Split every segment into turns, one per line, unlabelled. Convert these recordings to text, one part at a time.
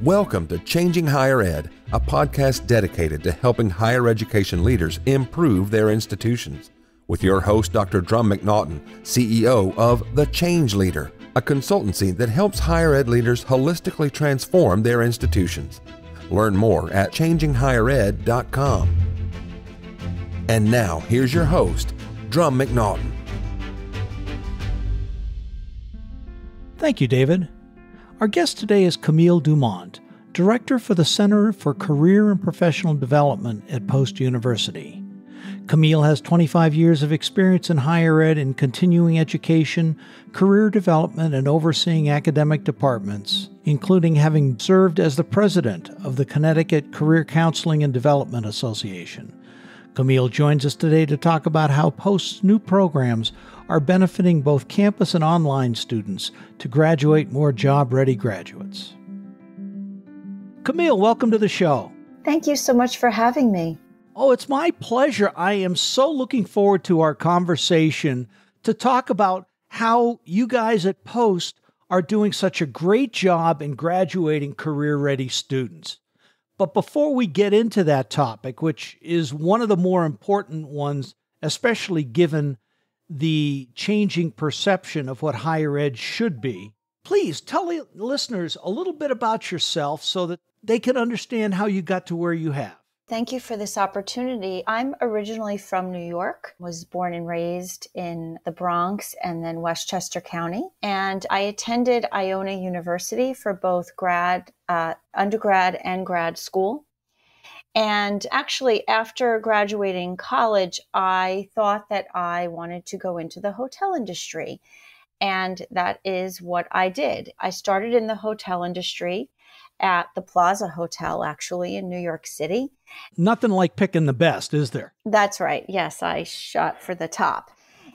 Welcome to Changing Higher Ed, a podcast dedicated to helping higher education leaders improve their institutions. With your host, Dr. Drumm McNaughton, CEO of The Change Leader, a consultancy that helps higher ed leaders holistically transform their institutions. Learn more at changinghighered.com. And now, here's your host, Drumm McNaughton.
Thank you, David. Our guest today is Camille Dumont, Director for the Center for Career and Professional Development at Post University. Camille has 25 years of experience in higher ed and continuing education, career development, and overseeing academic departments, including having served as the president of the Connecticut Career Counseling and Development Association. Camille joins us today to talk about how Post's new programs are benefiting both campus and online students to graduate more job-ready graduates. Camille, welcome to the show.
Thank you so much for having me.
Oh, it's my pleasure. I am so looking forward to our conversation to talk about how you guys at Post are doing such a great job in graduating career-ready students. But before we get into that topic, which is one of the more important ones, especially given the changing perception of what higher ed should be, please tell the listeners a little bit about yourself so that they can understand how you got to where you have.
Thank you for this opportunity. I'm originally from New York, was born and raised in the Bronx and then Westchester County. And I attended Iona University for both undergrad and grad school. And actually, after graduating college, I thought that I wanted to go into the hotel industry. And that is what I did. I started in the hotel industry at the Plaza Hotel, actually, in New York City.
Nothing like picking the best, is there?
That's right. Yes, I shot for the top.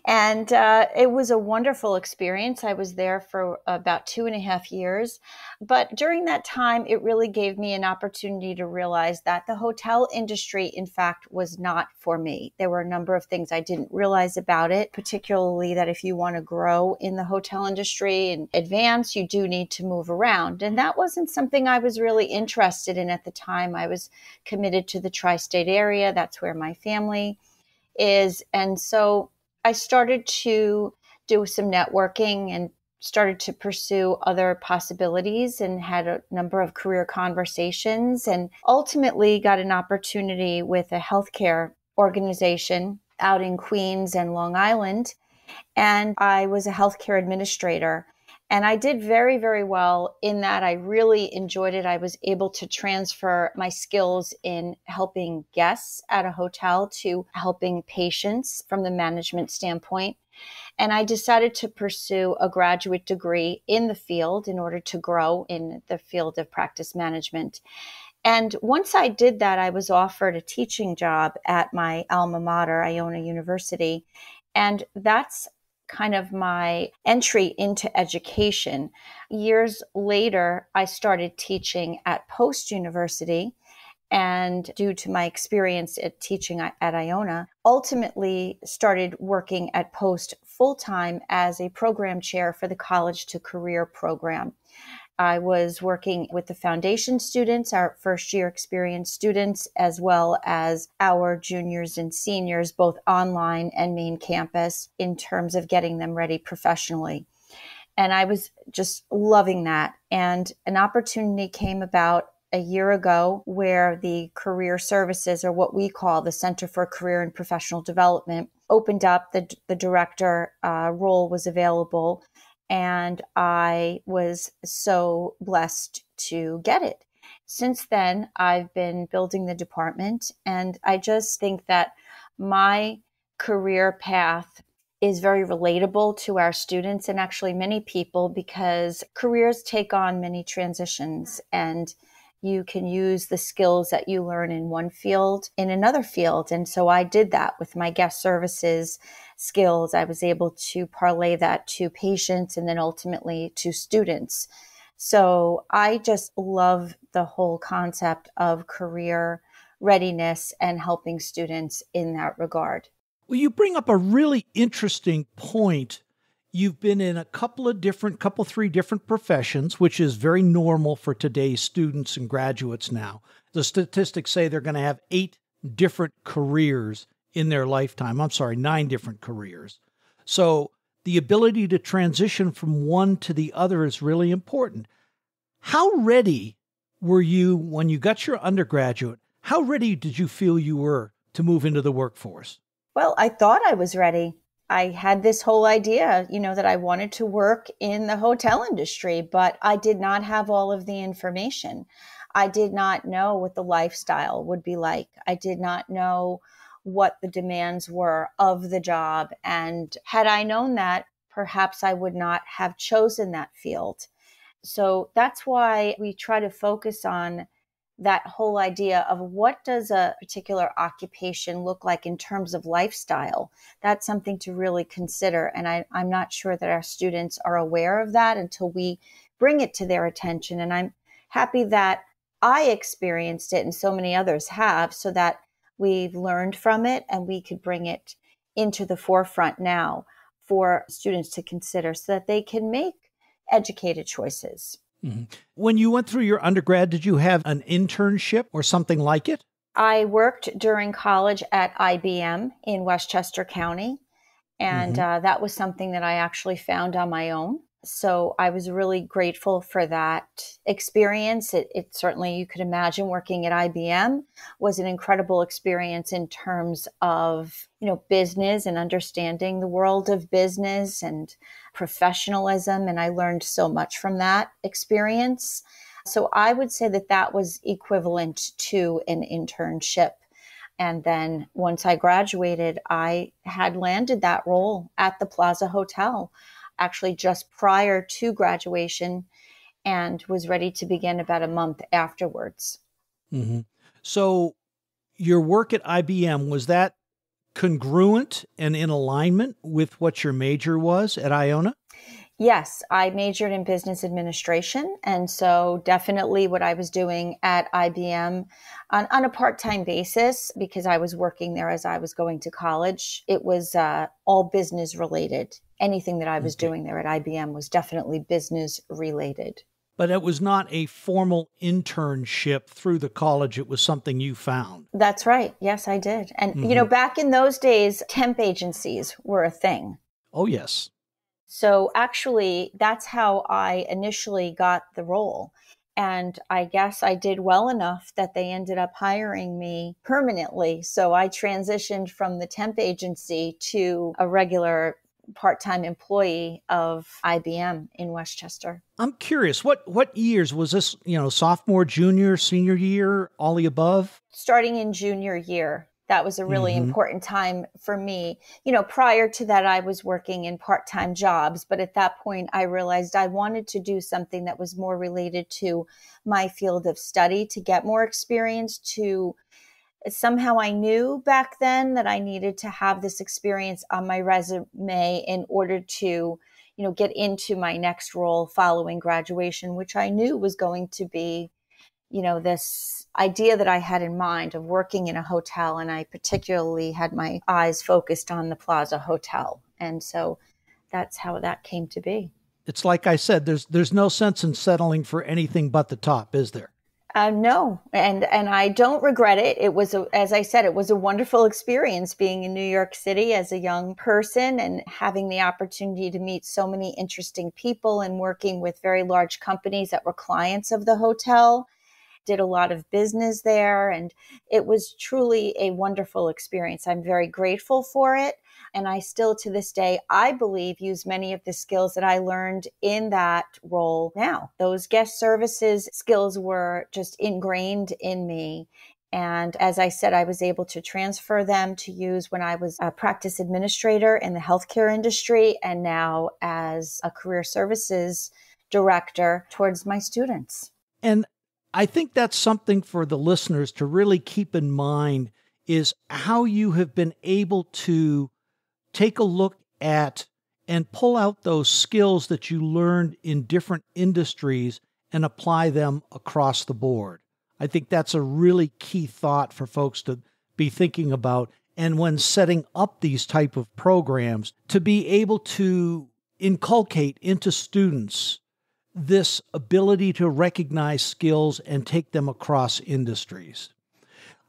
And it was a wonderful experience. I was there for about 2.5 years. But during that time, it really gave me an opportunity to realize that the hotel industry, in fact, was not for me. There were a number of things I didn't realize about it, particularly that if you want to grow in the hotel industry and advance, you do need to move around. And that wasn't something I was really interested in at the time. I was committed to the tri-state area. That's where my family is. And so I started to do some networking and started to pursue other possibilities and had a number of career conversations and ultimately got an opportunity with a healthcare organization out in Queens and Long Island. And I was a healthcare administrator. And I did very, very well in that. I really enjoyed it. I was able to transfer my skills in helping guests at a hotel to helping patients from the management standpoint. And I decided to pursue a graduate degree in the field in order to grow in the field of practice management. And once I did that, I was offered a teaching job at my alma mater, Iona University. And that's kind of my entry into education. Years later, I started teaching at Post University, and due to my experience at teaching at Iona, ultimately started working at Post full-time as a program chair for the College to Career program. I was working with the foundation students, our first-year experience students, as well as our juniors and seniors, both online and main campus, in terms of getting them ready professionally. And I was just loving that. And an opportunity came about a year ago where the career services, or what we call the Center for Career and Professional Development, opened up. The director role was available. And I was so blessed to get it. Since then, I've been building the department, and I just think that my career path is very relatable to our students and actually many people, because careers take on many transitions, and you can use the skills that you learn in one field in another field. And so I did that with my guest services skills. I was able to parlay that to patients and then ultimately to students. So I just love the whole concept of career readiness and helping students in that regard.
Well, you bring up a really interesting point You've been in a three different professions, which is very normal for today's students and graduates now. The statistics say they're going to have 8 different careers in their lifetime. 9 different careers. So the ability to transition from one to the other is really important. How ready were you when you got your undergraduate? How ready did you feel you were to move into the workforce?
Well, I thought I was ready. I had this whole idea, that I wanted to work in the hotel industry, but I did not have all of the information. I did not know what the lifestyle would be like. I did not know what the demands were of the job. And had I known that, perhaps I would not have chosen that field. So that's why we try to focus on that whole idea of what does a particular occupation look like in terms of lifestyle. That's something to really consider. And I'm not sure that our students are aware of that until we bring it to their attention. And I'm happy that I experienced it and so many others have, so that we've learned from it and we could bring it into the forefront now for students to consider so that they can make educated choices.
Mm-hmm. When you went through your undergrad, did you have an internship or something like it?
I worked during college at IBM in Westchester County, and that was something that I actually found on my own. So I was really grateful for that experience. It certainly, you could imagine, working at IBM was an incredible experience in terms of, business and understanding the world of business and professionalism. And I learned so much from that experience. So I would say that that was equivalent to an internship. And then once I graduated, I had landed that role at the Plaza Hotel, actually just prior to graduation, and was ready to begin about a month afterwards.
Mm-hmm. So your work at IBM, was that congruent and in alignment with what your major was at Iona?
Yes, I majored in business administration. And so definitely what I was doing at IBM on a part-time basis, because I was working there as I was going to college, it was all business related. Anything that I was doing there at IBM was definitely business related.
But it was not a formal internship through the college. It was something you found.
That's right. Yes, I did. And, back in those days, temp agencies were a thing.
Oh, yes.
So actually, that's how I initially got the role. And I guess I did well enough that they ended up hiring me permanently. So I transitioned from the temp agency to a regular part-time employee of IBM in Westchester.
I'm curious, what years was this, sophomore, junior, senior year, all the above?
Starting in junior year. That was a really important time for me. Prior to that, I was working in part-time jobs, but at that point, I realized I wanted to do something that was more related to my field of study, to get more experience, somehow I knew back then that I needed to have this experience on my resume in order to, get into my next role following graduation, which I knew was going to be, this idea that I had in mind of working in a hotel. And I particularly had my eyes focused on the Plaza Hotel. And so that's how that came to be.
It's like I said, there's no sense in settling for anything but the top, is there?
No, and I don't regret it. It was, as I said, it was a wonderful experience being in New York City as a young person and having the opportunity to meet so many interesting people and working with very large companies that were clients of the hotel. Did a lot of business there, and it was truly a wonderful experience. I'm very grateful for it. And I still, to this day, I believe, use many of the skills that I learned in that role now. Those guest services skills were just ingrained in me. And as I said, I was able to transfer them to use when I was a practice administrator in the healthcare industry, and now as a career services director towards my students.
And I think that's something for the listeners to really keep in mind, is how you have been able to take a look at and pull out those skills that you learned in different industries and apply them across the board. I think that's a really key thought for folks to be thinking about. And when setting up these type of programs, to be able to inculcate into students this ability to recognize skills and take them across industries.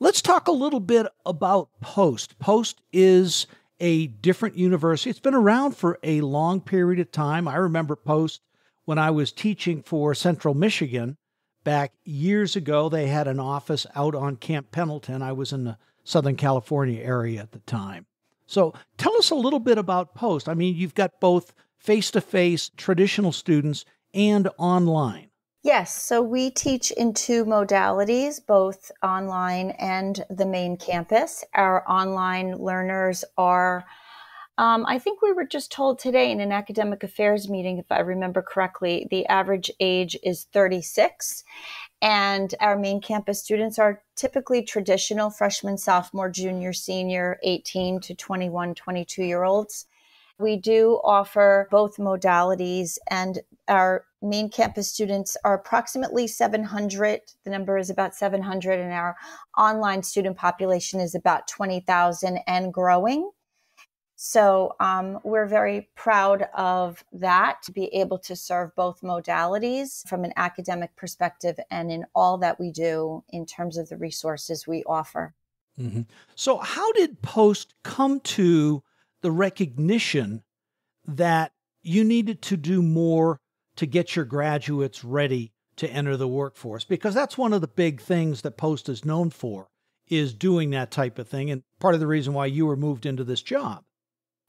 Let's talk a little bit about Post. Post is a different university. It's been around for a long period of time. I remember Post when I was teaching for Central Michigan back years ago. They had an office out on Camp Pendleton. I was in the Southern California area at the time. So tell us a little bit about Post. I mean, you've got both face-to-face traditional students and online.
Yes, so we teach in two modalities, both online and the main campus. Our online learners are, I think we were just told today in an academic affairs meeting, if I remember correctly, the average age is 36. And our main campus students are typically traditional freshman, sophomore, junior, senior, 18 to 21, 22-year-olds. We do offer both modalities, and our main campus students are approximately 700. The number is about 700, and our online student population is about 20,000 and growing. So we're very proud of that, to be able to serve both modalities from an academic perspective and in all that we do in terms of the resources we offer.
Mm-hmm. So how did Post come to the recognition that you needed to do more to get your graduates ready to enter the workforce? Because that's one of the big things that Post is known for, is doing that type of thing, and part of the reason why you were moved into this job.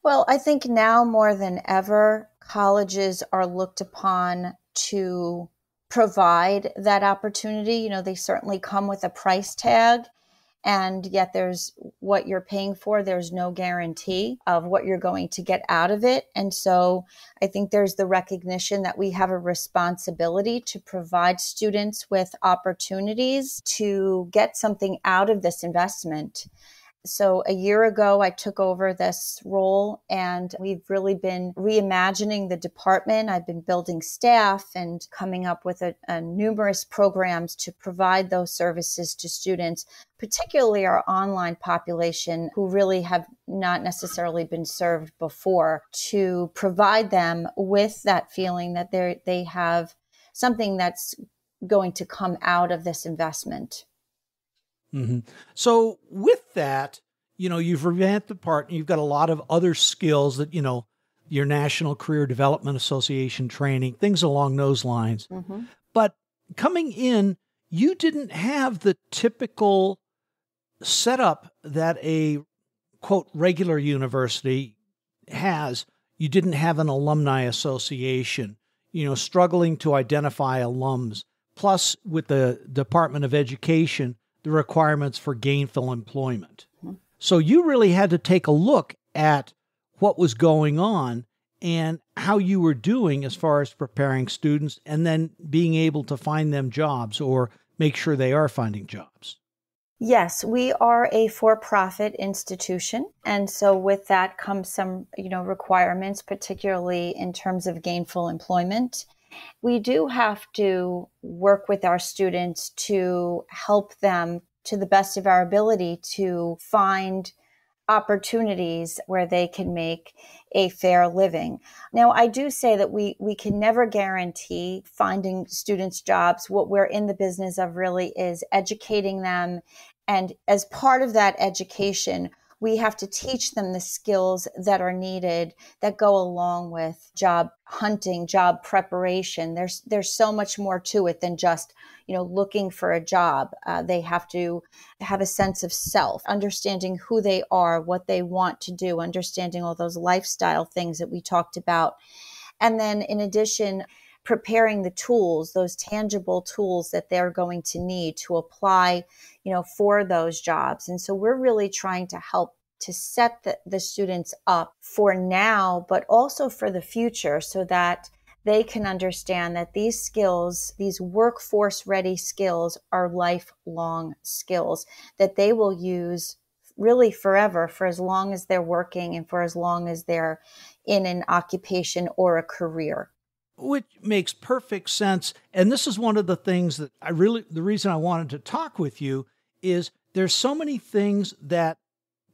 Well, I think now more than ever, colleges are looked upon to provide that opportunity. You know, they certainly come with a price tag, and yet there's what you're paying for. There's no guarantee of what you're going to get out of it. And so I think there's the recognition that we have a responsibility to provide students with opportunities to get something out of this investment. So a year ago, I took over this role, and we've really been reimagining the department. I've been building staff and coming up with numerous programs to provide those services to students, particularly our online population who really have not necessarily been served before, to provide them with that feeling that they have something that's going to come out of this investment.
Mm-hmm. So with that, you've revamped the department. You've got a lot of other skills that, your National Career Development Association training, things along those lines. Mm-hmm. But coming in, you didn't have the typical setup that a, quote, regular university has. You didn't have an alumni association, struggling to identify alums. Plus, with the Department of Education, the requirements for gainful employment. Mm-hmm. So you really had to take a look at what was going on and how you were doing as far as preparing students and then being able to find them jobs or make sure they are finding jobs.
Yes, we are a for-profit institution. And so with that comes some, requirements, particularly in terms of gainful employment. We do have to work with our students to help them to the best of our ability to find opportunities where they can make a fair living. Now, I do say that we can never guarantee finding students jobs. What we're in the business of really is educating them. And as part of that education, we have to teach them the skills that are needed that go along with job hunting, job preparation. There's so much more to it than just, looking for a job. They have to have a sense of self, understanding who they are, what they want to do, understanding all those lifestyle things that we talked about. And then in addition, preparing the tools, those tangible tools that they're going to need to apply, for those jobs. And so we're really trying to help to set the students up for now, but also for the future, so that they can understand that these skills, these workforce-ready skills, are lifelong skills that they will use really forever, for as long as they're working and for as long as they're in an occupation or a career.
Which makes perfect sense. And this is one of the things that the reason I wanted to talk with you is there's so many things that,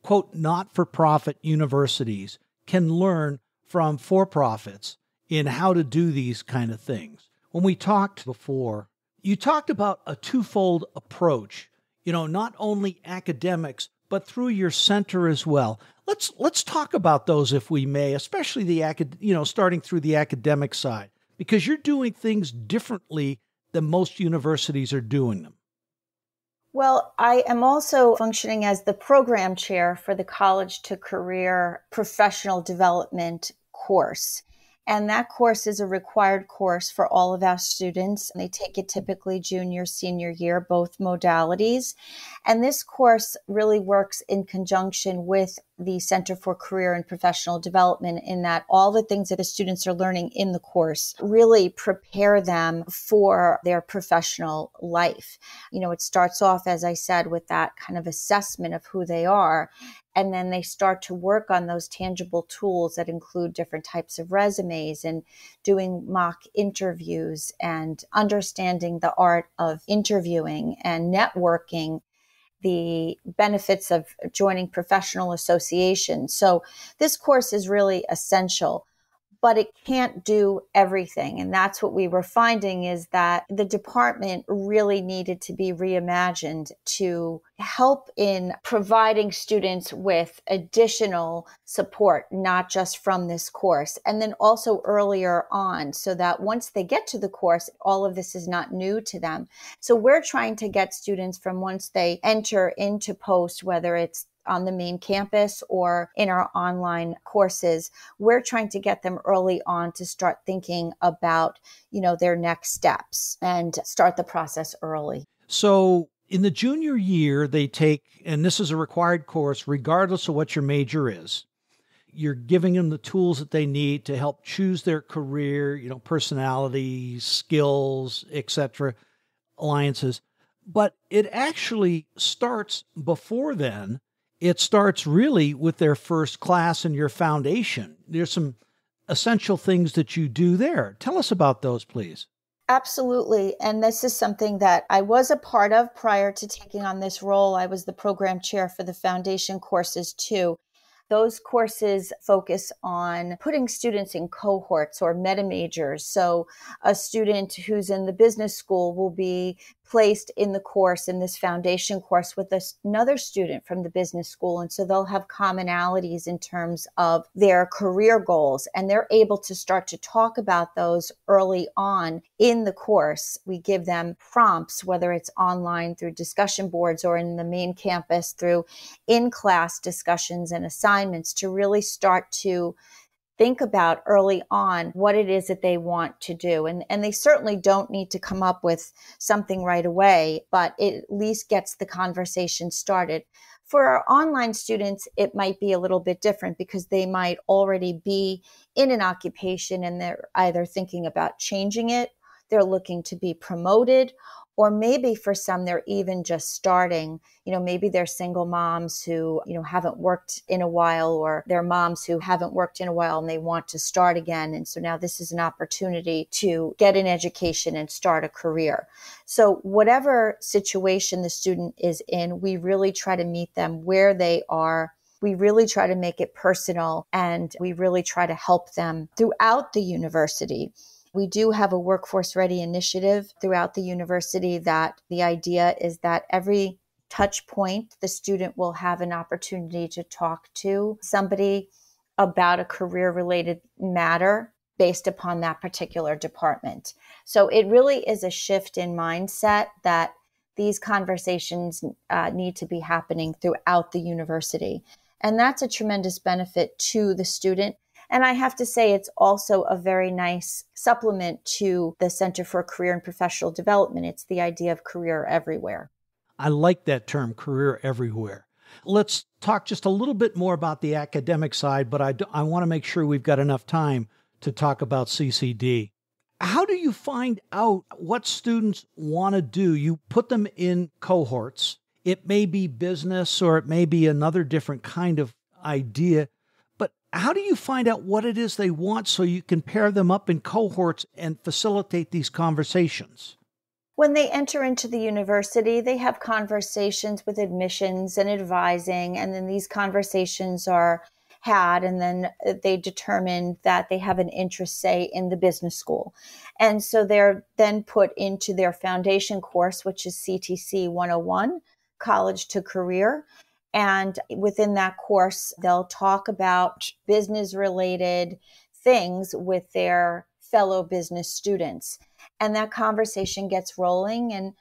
quote, not-for-profit universities can learn from for-profits in how to do these kind of things. When we talked before, you talked about a twofold approach, not only academics, but through your center as well. Let's talk about those, if we may, especially starting through the academic side, because you're doing things differently than most universities are doing them.
Well, I am also functioning as the program chair for the College to Career Professional Development course. And that course is a required course for all of our students. They take it typically junior, senior year, both modalities. And this course really works in conjunction with the Center for Career and Professional Development, in that all the things that the students are learning in the course really prepare them for their professional life. It starts off, as I said, with that kind of assessment of who they are. And then they start to work on those tangible tools that include different types of resumes and doing mock interviews and understanding the art of interviewing and networking, the benefits of joining professional associations. So this course is really essential, but it can't do everything. And that's what we were finding, is that the department really needed to be reimagined to help in providing students with additional support, not just from this course, and then also earlier on, so that once they get to the course, all of this is not new to them. So we're trying to get students from once they enter into post, whether it's on the main campus or in our online courses, we're trying to get them early on to start thinking about, their next steps and start the process early.
So in the junior year, they take, and this is a required course, regardless of what your major is, you're giving them the tools that they need to help choose their career, personality, skills, etc., alliances. But it actually starts before then. It starts really with their first class and your foundation. There's some essential things that you do there. Tell us about those, please.
Absolutely. And this is something that I was a part of prior to taking on this role. I was the program chair for the foundation courses too. Those courses focus on putting students in cohorts or meta majors. So a student who's in the business school will be placed in the course, in this foundation course, with another student from the business school. And so they'll have commonalities in terms of their career goals, and they're able to start to talk about those early on in the course. We give them prompts, whether it's online through discussion boards or in the main campus through in-class discussions and assignments, to really start to think about early on what it is that they want to do. And they certainly don't need to come up with something right away, but it at least gets the conversation started. For our online students, it might be a little bit different, because they might already be in an occupation and they're either thinking about changing it, they're looking to be promoted, or maybe for some, they're even just starting. Maybe they're single moms who, haven't worked in a while, or they're moms who haven't worked in a while and they want to start again. And so now this is an opportunity to get an education and start a career. So whatever situation the student is in, we really try to meet them where they are. We really try to make it personal, and we really try to help them throughout the university. We do have a workforce ready initiative throughout the university that the idea is that every touch point, the student will have an opportunity to talk to somebody about a career related matter based upon that particular department. So it really is a shift in mindset that these conversations need to be happening throughout the university. And that's a tremendous benefit to the student. And I have to say, it's also a very nice supplement to the Center for Career and Professional Development. It's the idea of career everywhere.
I like that term, career everywhere. Let's talk just a little bit more about the academic side, but I want to make sure we've got enough time to talk about CCD. How do you find out what students want to do? You put them in cohorts. It may be business, or it may be another different kind of idea. How do you find out what it is they want so you can pair them up in cohorts and facilitate these conversations?
When they enter into the university, they have conversations with admissions and advising, and then these conversations are had, and then they determined that they have an interest, say, in the business school. And so they're then put into their foundation course, which is CTC 101, College to Career. And within that course, they'll talk about business-related things with their fellow business students. And that conversation gets rolling. And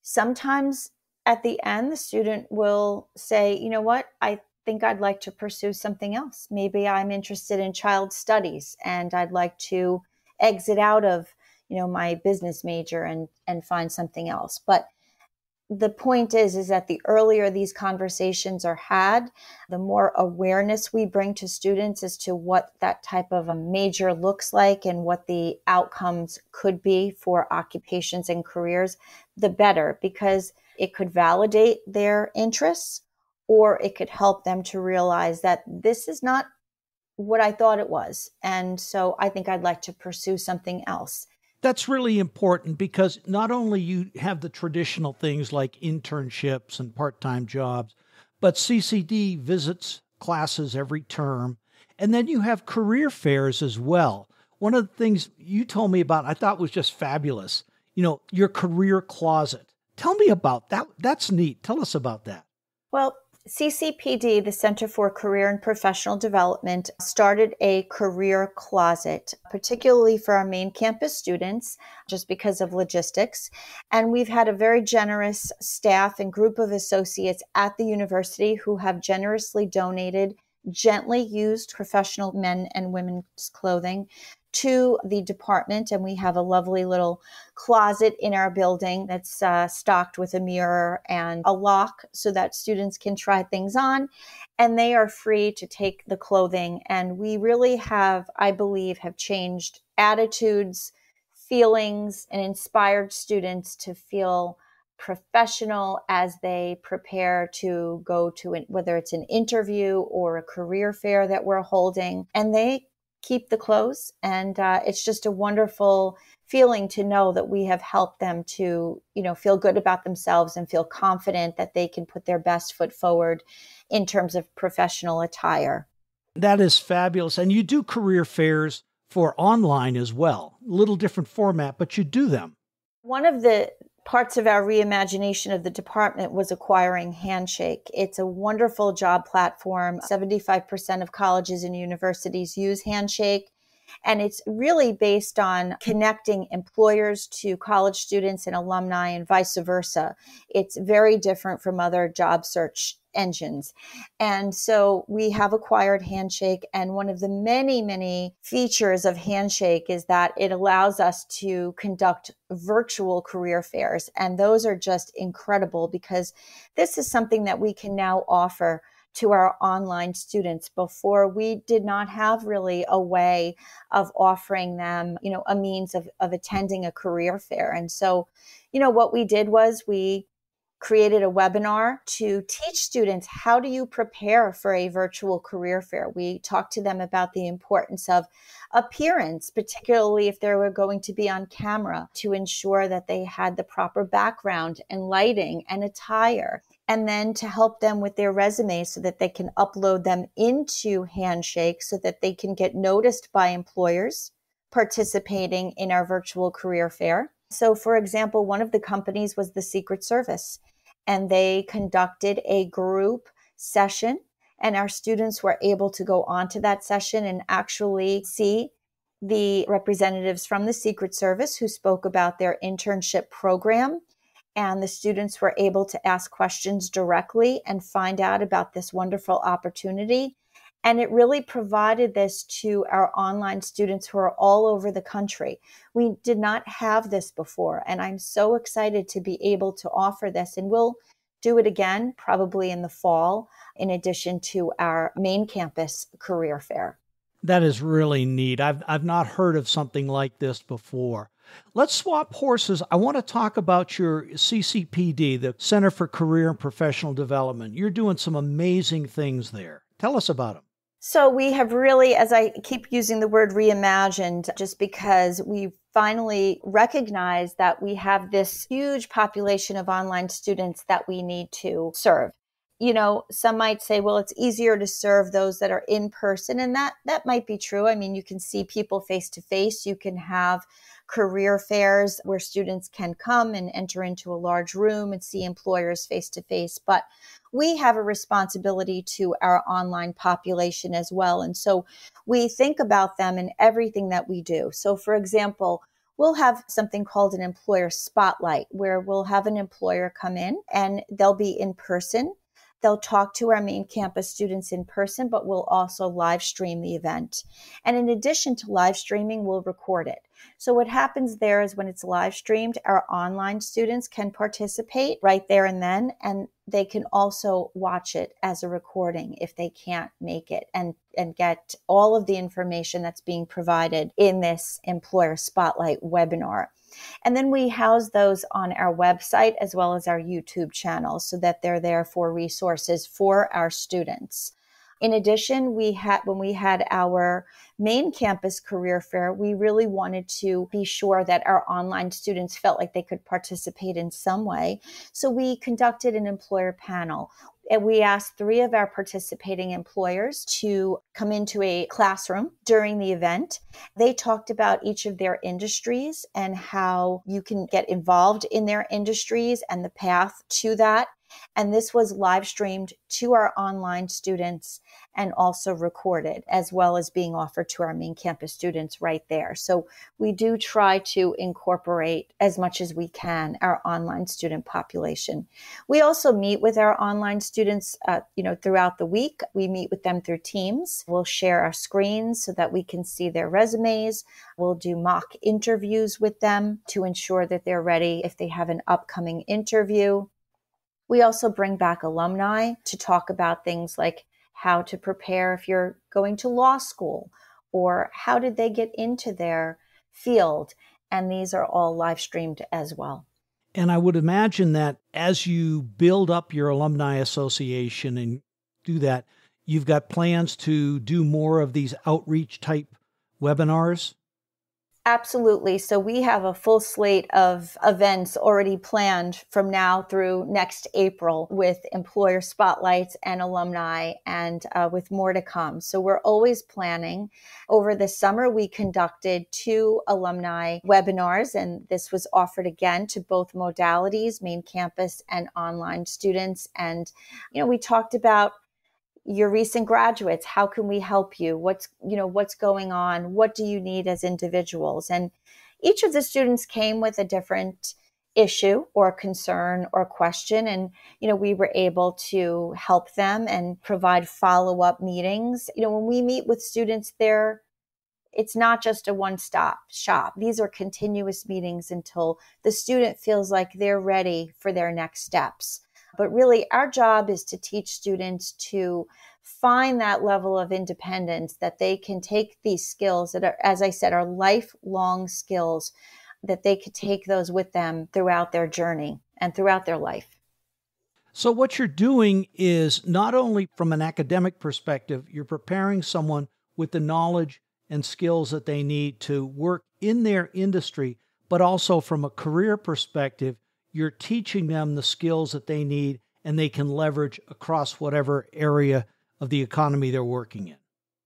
sometimes at the end, the student will say, you know what, I think I'd like to pursue something else. Maybe I'm interested in child studies and I'd like to exit out of, my business major and find something else. But the point is that the earlier these conversations are had, the more awareness we bring to students as to what that type of a major looks like and what the outcomes could be for occupations and careers, the better, because it could validate their interests or it could help them to realize that this is not what I thought it was. And so I think I'd like to pursue something else.
That's really important because not only you have the traditional things like internships and part-time jobs, but CCD visits classes every term. And then you have career fairs as well. One of the things you told me about, I thought was just fabulous. Your career closet. Tell me about that. That's neat. Tell us about that.
Well, CCPD, the Center for Career and Professional Development, started a career closet, particularly for our main campus students, just because of logistics. And we've had a very generous staff and group of associates at the university who have generously donated gently used professional men and women's clothing to the department. And we have a lovely little closet in our building that's stocked with a mirror and a lock so that students can try things on. And they are free to take the clothing. And we really have, I believe, have changed attitudes, feelings, and inspired students to feel professional as they prepare to go to whether it's an interview or a career fair that we're holding. And they keep the clothes. And it's just a wonderful feeling to know that we have helped them to, feel good about themselves and feel confident that they can put their best foot forward in terms of professional attire.
That is fabulous. And you do career fairs for online as well. A little different format, but you do them.
One of the parts of our reimagination of the department was acquiring Handshake. It's a wonderful job platform. 75% of colleges and universities use Handshake. And it's really based on connecting employers to college students and alumni and vice versa. It's very different from other job search engines. And so we have acquired Handshake. And one of the many, many features of Handshake is that it allows us to conduct virtual career fairs. And those are just incredible because this is something that we can now offer to our online students. Before, we did not have really a way of offering them, a means of attending a career fair. And so, what we did was we created a webinar to teach students how do you prepare for a virtual career fair. We talked to them about the importance of appearance, particularly if they were going to be on camera, to ensure that they had the proper background and lighting and attire, and then to help them with their resumes so that they can upload them into Handshake so that they can get noticed by employers participating in our virtual career fair. So, for example, one of the companies was the Secret Service, and they conducted a group session, and our students were able to go onto that session and actually see the representatives from the Secret Service who spoke about their internship program. And the students were able to ask questions directly and find out about this wonderful opportunity. And it really provided this to our online students who are all over the country. We did not have this before, and I'm so excited to be able to offer this. And we'll do it again, probably in the fall, in addition to our main campus career fair.
That is really neat. I've not heard of something like this before. Let's swap horses. I want to talk about your CCPD, the Center for Career and Professional Development. You're doing some amazing things there. Tell us about them.
So we have really, as I keep using the word reimagined, just because we finally recognize that we have this huge population of online students that we need to serve. some might say, well, it's easier to serve those that are in person. And that might be true. I mean, you can see people face to face. You can have career fairs where students can come and enter into a large room and see employers face to face. But we have a responsibility to our online population as well. And so we think about them in everything that we do. So for example, we'll have something called an employer spotlight, where we'll have an employer come in and they'll be in person. They'll talk to our main campus students in person, but we'll also live stream the event. And in addition to live streaming, we'll record it. So what happens there is when it's live streamed, our online students can participate right there and then, and they can also watch it as a recording if they can't make it and get all of the information that's being provided in this Employer Spotlight webinar. And then we house those on our website as well as our YouTube channel so that they're there for resources for our students. In addition, when we had our main campus career fair, we really wanted to be sure that our online students felt like they could participate in some way. So we conducted an employer panel. And we asked 3 of our participating employers to come into a classroom during the event. They talked about each of their industries and how you can get involved in their industries and the path to that. And this was live streamed to our online students and also recorded, as well as being offered to our main campus students right there. So we do try to incorporate as much as we can our online student population. We also meet with our online students, throughout the week. We meet with them through Teams. We'll share our screens so that we can see their resumes. We'll do mock interviews with them to ensure that they're ready if they have an upcoming interview. We also bring back alumni to talk about things like how to prepare if you're going to law school, or how did they get into their field. And these are all live streamed as well.
And I would imagine that as you build up your alumni association and do that, you've got plans to do more of these outreach type webinars?
Absolutely. So we have a full slate of events already planned from now through next April with employer spotlights and alumni, and with more to come. So we're always planning. Over the summer, we conducted 2 alumni webinars, and this was offered again to both modalities, main campus and online students. And, we talked about your recent graduates. How can we help you? What's going on? What do you need as individuals? And each of the students came with a different issue or concern or question. And, we were able to help them and provide follow-up meetings. When we meet with students there, it's not just a one-stop shop. These are continuous meetings until the student feels like they're ready for their next steps. But really, our job is to teach students to find that level of independence, that they can take these skills that are, as I said, are lifelong skills, that they could take those with them throughout their journey and throughout their life.
So what you're doing is not only from an academic perspective, you're preparing someone with the knowledge and skills that they need to work in their industry, but also from a career perspective, you're teaching them the skills that they need and they can leverage across whatever area of the economy they're working in.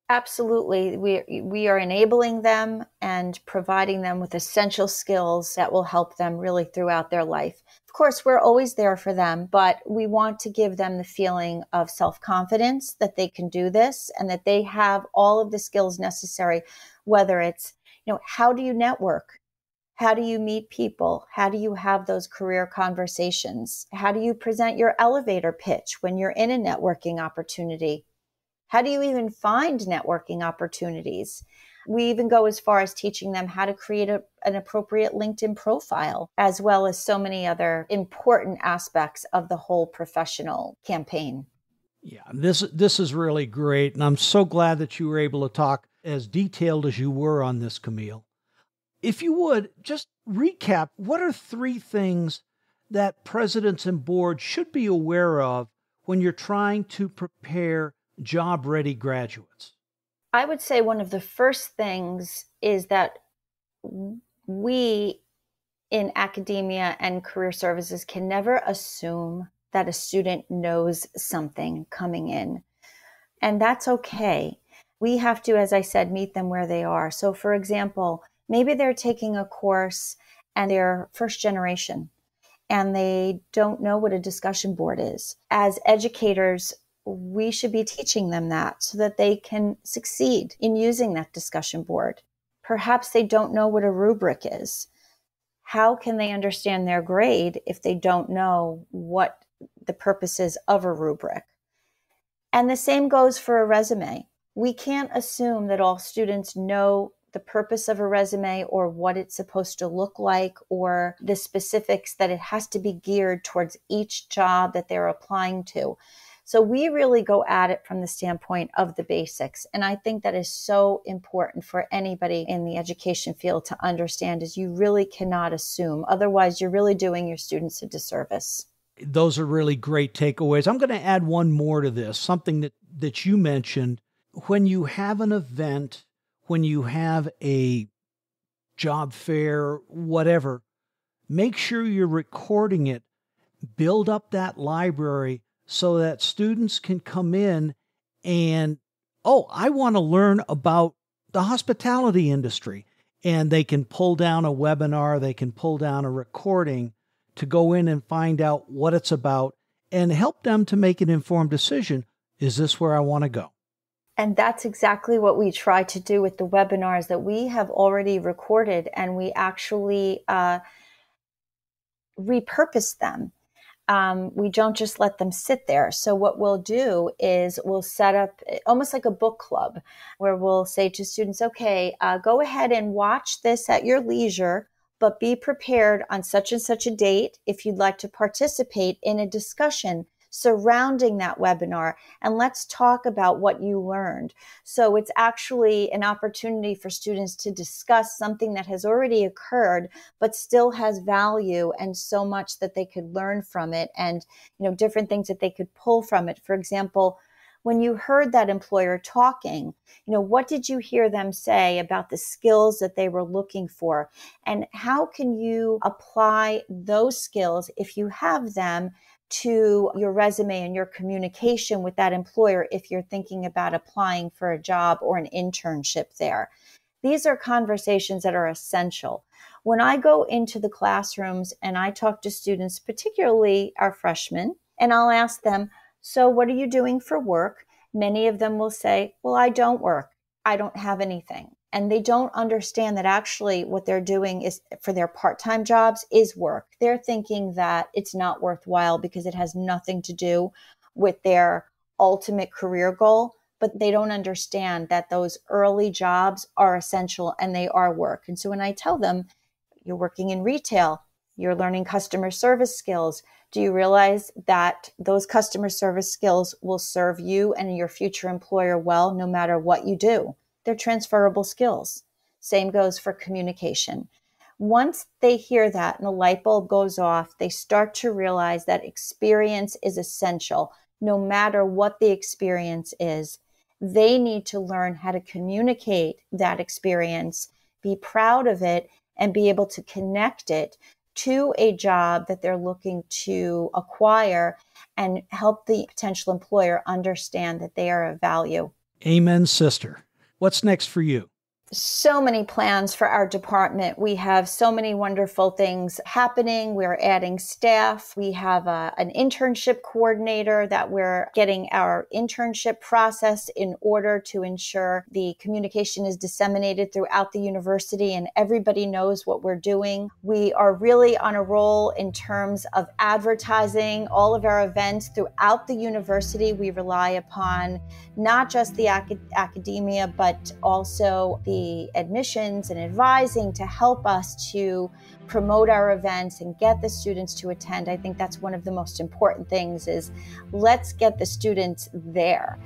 Absolutely. We are enabling them and providing them with essential skills that will help them really throughout their life. Of course, we're always there for them, but we want to give them the feeling of self-confidence that they can do this and that they have all of the skills necessary, whether it's, how do you network? How do you meet people? How do you have those career conversations? How do you present your elevator pitch when you're in a networking opportunity? How do you even find networking opportunities? We even go as far as teaching them how to create an appropriate LinkedIn profile, as well as so many other important aspects of the whole professional campaign.
Yeah, this is really great. And I'm so glad that you were able to talk as detailed as you were on this, Camille. If you would, just recap, what are 3 things that presidents and boards should be aware of when you're trying to prepare job-ready graduates?
I would say one of the first things is that we in academia and career services can never assume that a student knows something coming in. And that's okay. We have to, as I said, meet them where they are. So for example, maybe they're taking a course and they're first generation and they don't know what a discussion board is. As educators, we should be teaching them that so that they can succeed in using that discussion board. Perhaps they don't know what a rubric is. How can they understand their grade if they don't know what the purpose is of a rubric? And the same goes for a resume. We can't assume that all students know the purpose of a resume or what it's supposed to look like or the specifics that it has to be geared towards each job that they're applying to. So we really go at it from the standpoint of the basics. And I think that is so important for anybody in the education field to understand is you really cannot assume. Otherwise, you're really doing your students a disservice.
Those are really great takeaways. I'm going to add one more to this, something that you mentioned. When you have an event, when you have a job fair, whatever, make sure you're recording it. Build up that library so that students can come in and, I want to learn about the hospitality industry. And they can pull down a webinar, they can pull down a recording to go in and find out what it's about and help them to make an informed decision. Is this where I want to go?
And that's exactly what we try to do with the webinars that we have already recorded, and we actually repurpose them. We don't just let them sit there. So what we'll do is we'll set up almost like a book club where we'll say to students, okay, go ahead and watch this at your leisure, but be prepared on such and such a date if you'd like to participate in a discussion surrounding that webinar, and let's talk about what you learned. So it's actually an opportunity for students to discuss something that has already occurred, but still has value and so much that they could learn from it and, different things that they could pull from it. For example, when you heard that employer talking, what did you hear them say about the skills that they were looking for? And how can you apply those skills, if you have them, to your resume and your communication with that employer if you're thinking about applying for a job or an internship there? These are conversations that are essential. When I go into the classrooms and I talk to students, particularly our freshmen, and I'll ask them, so what are you doing for work? Many of them will say, well, I don't work. I don't have anything. And they don't understand that actually what they're doing is for their part-time jobs is work. They're thinking that it's not worthwhile because it has nothing to do with their ultimate career goal, but they don't understand that those early jobs are essential and they are work. And so when I tell them, you're working in retail, you're learning customer service skills, do you realize that those customer service skills will serve you and your future employer well no matter what you do? They're transferable skills. Same goes for communication. Once they hear that and the light bulb goes off, they start to realize that experience is essential. No matter what the experience is, they need to learn how to communicate that experience, be proud of it, and be able to connect it to a job that they're looking to acquire and help the potential employer understand that they are of value.
Amen, sister. What's next for you?
So many plans for our department. We have so many wonderful things happening. We're adding staff. We have an internship coordinator that we're getting our internship process in order to ensure the communication is disseminated throughout the university and everybody knows what we're doing. We are really on a roll in terms of advertising all of our events throughout the university. We rely upon not just the academia, but also the admissions and advising to help us to promote our events and get the students to attend. I think that's one of the most important things is let's get the students there.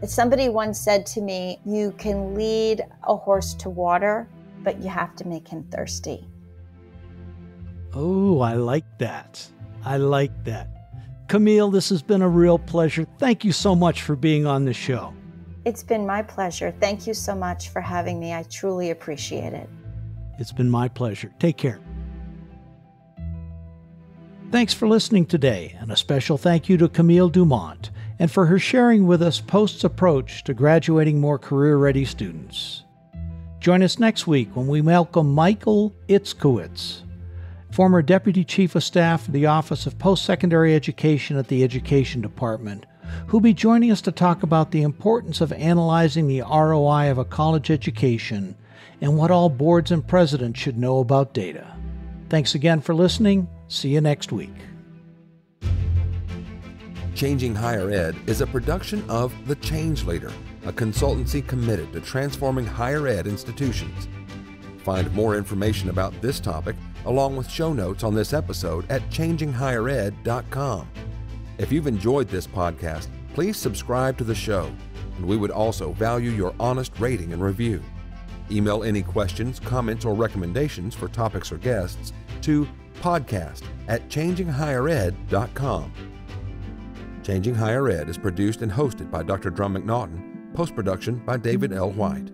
Somebody once said to me, you can lead a horse to water, but you have to make him thirsty.
Oh, I like that. I like that. Camille, this has been a real pleasure. Thank you so much for being on the show.
It's been my pleasure. Thank you so much for having me. I truly appreciate it.
It's been my pleasure. Take care. Thanks for listening today, and a special thank you to Camille Dumont and for her sharing with us Post's approach to graduating more career-ready students. Join us next week when we welcome Michael Itzkowitz, former Deputy Chief of Staff for the Office of Post-Secondary Education at the Education Department, who'll be joining us to talk about the importance of analyzing the ROI of a college education and what all boards and presidents should know about data. Thanks again for listening. See you next week.
Changing Higher Ed is a production of The Change Leader, a consultancy committed to transforming higher ed institutions. Find more information about this topic, along with show notes on this episode at changinghighered.com. If you've enjoyed this podcast, please subscribe to the show, and we would also value your honest rating and review. Email any questions, comments, or recommendations for topics or guests to podcast@changinghighered.com. Changing Higher Ed is produced and hosted by Dr. Drumm McNaughton, post-production by David L. White.